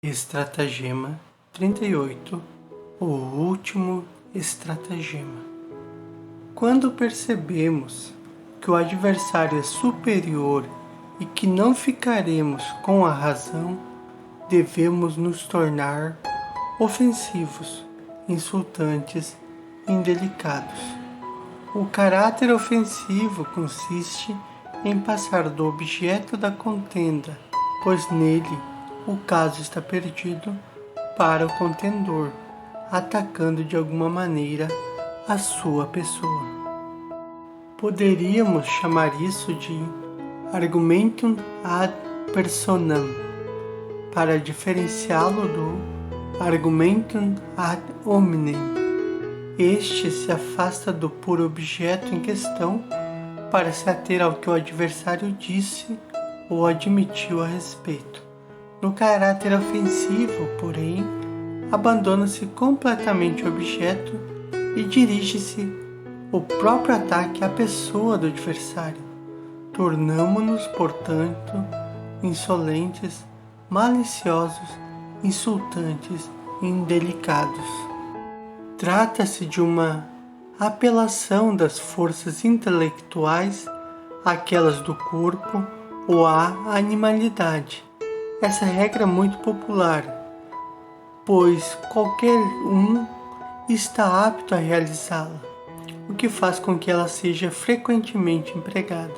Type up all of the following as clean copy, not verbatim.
Estratagema 38. O último estratagema. Quando percebemos que o adversário é superior e que não ficaremos com a razão, devemos nos tornar ofensivos, insultantes e indelicados. O caráter ofensivo consiste em passar do objeto da contenda, pois nele o caso está perdido, para o contendor, atacando de alguma maneira a sua pessoa. Poderíamos chamar isso de argumentum ad personam, para diferenciá-lo do argumentum ad hominem. Este se afasta do puro objeto em questão para se ater ao que o adversário disse ou admitiu a respeito. No caráter ofensivo, porém, abandona-se completamente o objeto e dirige-se o próprio ataque à pessoa do adversário. Tornamo-nos, portanto, insolentes, maliciosos, insultantes e indelicados. Trata-se de uma apelação das forças intelectuais àquelas do corpo ou à animalidade. Essa regra é muito popular, pois qualquer um está apto a realizá-la, o que faz com que ela seja frequentemente empregada.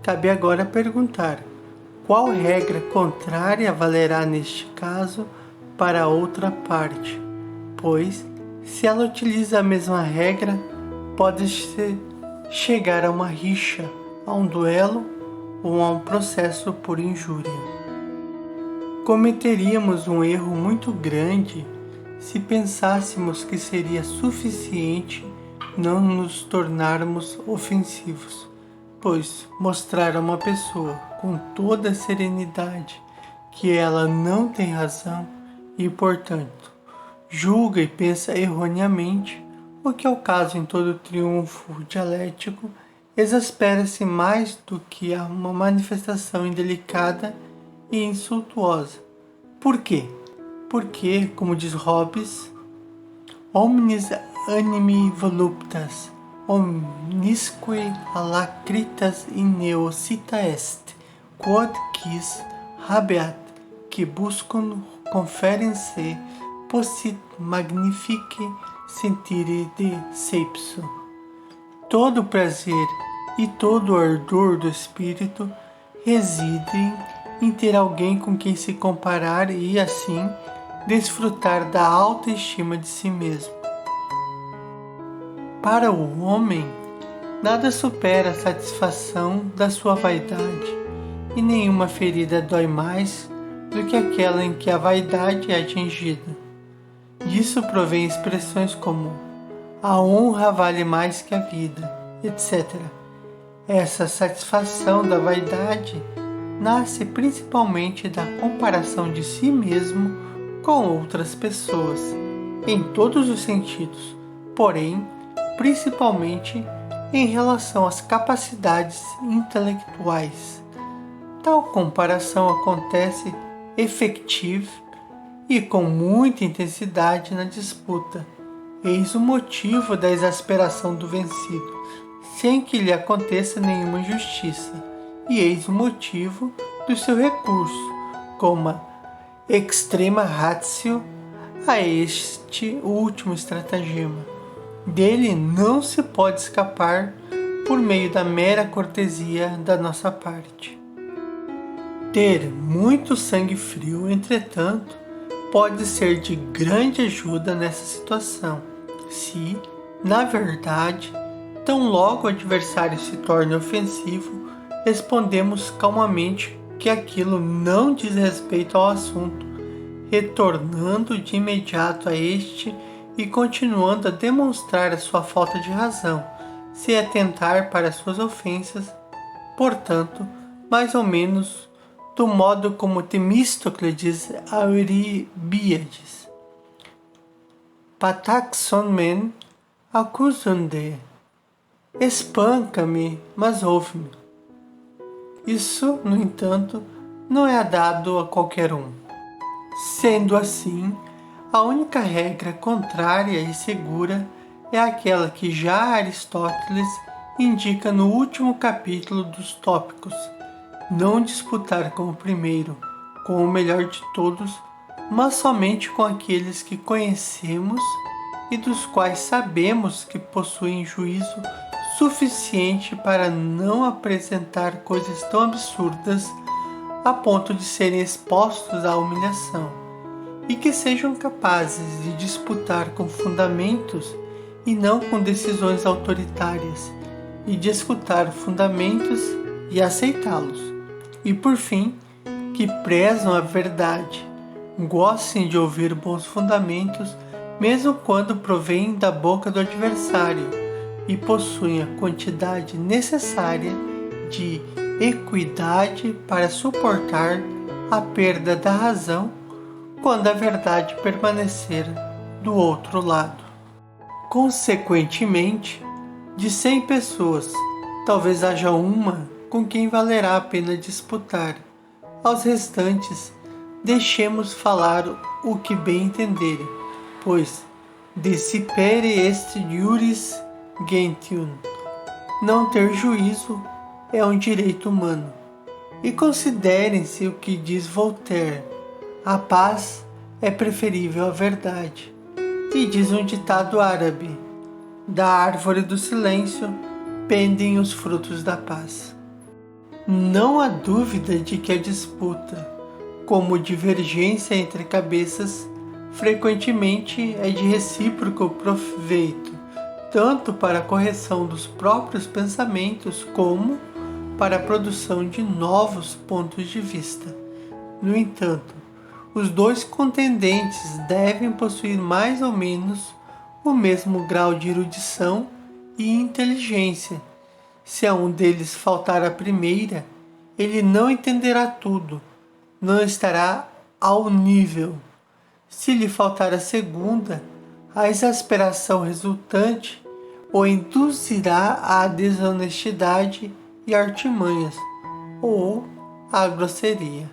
Cabe agora perguntar: qual regra contrária valerá neste caso para a outra parte? Pois, se ela utiliza a mesma regra, pode-se chegar a uma rixa, a um duelo ou a um processo por injúria. Cometeríamos um erro muito grande se pensássemos que seria suficiente não nos tornarmos ofensivos, pois mostrar a uma pessoa com toda a serenidade que ela não tem razão e, portanto, julga e pensa erroneamente, o que é o caso em todo triunfo dialético, exaspera-se mais do que uma manifestação indelicada e insultuosa. Por quê? Porque, como diz Hobbes, omnis animi voluptas, omnisque alacritas in neo cita est, quod quis habeat, que buscum conferem se, possit magnifique sentire de seipso. Todo o prazer e todo o ardor do espírito residem em ter alguém com quem se comparar e, assim, desfrutar da alta estima de si mesmo. Para o homem, nada supera a satisfação da sua vaidade, e nenhuma ferida dói mais do que aquela em que a vaidade é atingida. Disso provém expressões como a honra vale mais que a vida, etc. Essa satisfação da vaidade nasce principalmente da comparação de si mesmo com outras pessoas, em todos os sentidos, porém, principalmente em relação às capacidades intelectuais. Tal comparação acontece efetiva e com muita intensidade na disputa. Eis o motivo da exasperação do vencido, sem que lhe aconteça nenhuma injustiça. E eis o motivo do seu recurso, como a extrema ratio, a este último estratagema. Dele não se pode escapar por meio da mera cortesia da nossa parte. Ter muito sangue frio, entretanto, pode ser de grande ajuda nessa situação, se, na verdade, tão logo o adversário se torne ofensivo, respondemos calmamente que aquilo não diz respeito ao assunto, retornando de imediato a este e continuando a demonstrar a sua falta de razão, se atentar para suas ofensas, portanto, mais ou menos do modo como Temístocles diz a Euríbiades: Pataxon men accusande, espanca-me, mas ouve-me. Isso, no entanto, não é dado a qualquer um. Sendo assim, a única regra contrária e segura é aquela que já Aristóteles indica no último capítulo dos Tópicos: não disputar com o primeiro, com o melhor de todos, mas somente com aqueles que conhecemos e dos quais sabemos que possuem juízo suficiente para não apresentar coisas tão absurdas a ponto de serem expostos à humilhação, e que sejam capazes de disputar com fundamentos e não com decisões autoritárias, e de escutar fundamentos e aceitá-los. E por fim, que prezam a verdade, gostem de ouvir bons fundamentos, mesmo quando provêm da boca do adversário, e possuem a quantidade necessária de equidade para suportar a perda da razão quando a verdade permanecer do outro lado. Consequentemente, de 100 pessoas, talvez haja uma com quem valerá a pena disputar. Aos restantes, deixemos falar o que bem entenderem, pois desipere est iuris gentium. Não ter juízo é um direito humano. E considerem-se o que diz Voltaire: a paz é preferível à verdade. E diz um ditado árabe: da árvore do silêncio pendem os frutos da paz. Não há dúvida de que a disputa, como divergência entre cabeças, frequentemente é de recíproco proveito, tanto para a correção dos próprios pensamentos como para a produção de novos pontos de vista. No entanto, os dois contendentes devem possuir mais ou menos o mesmo grau de erudição e inteligência. Se a um deles faltar a primeira, ele não entenderá tudo, não estará ao nível. Se lhe faltar a segunda, a exasperação resultante o induzirá à desonestidade e artimanhas, ou à grosseria.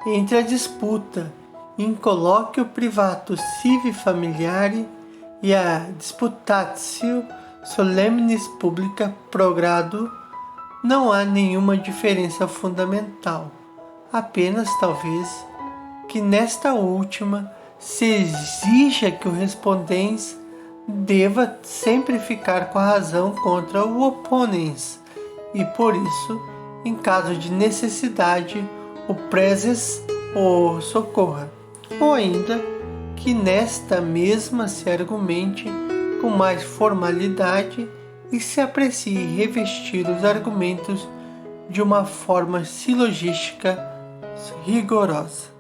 Entre a disputa in colloquio privato sivi familiari e a disputatio solemnis publica pro grado, não há nenhuma diferença fundamental, apenas talvez que nesta última se exija que o respondens deva sempre ficar com a razão contra o oponens, e por isso, em caso de necessidade, o prezes o socorra, ou ainda que nesta mesma se argumente com mais formalidade e se aprecie revestir os argumentos de uma forma silogística rigorosa.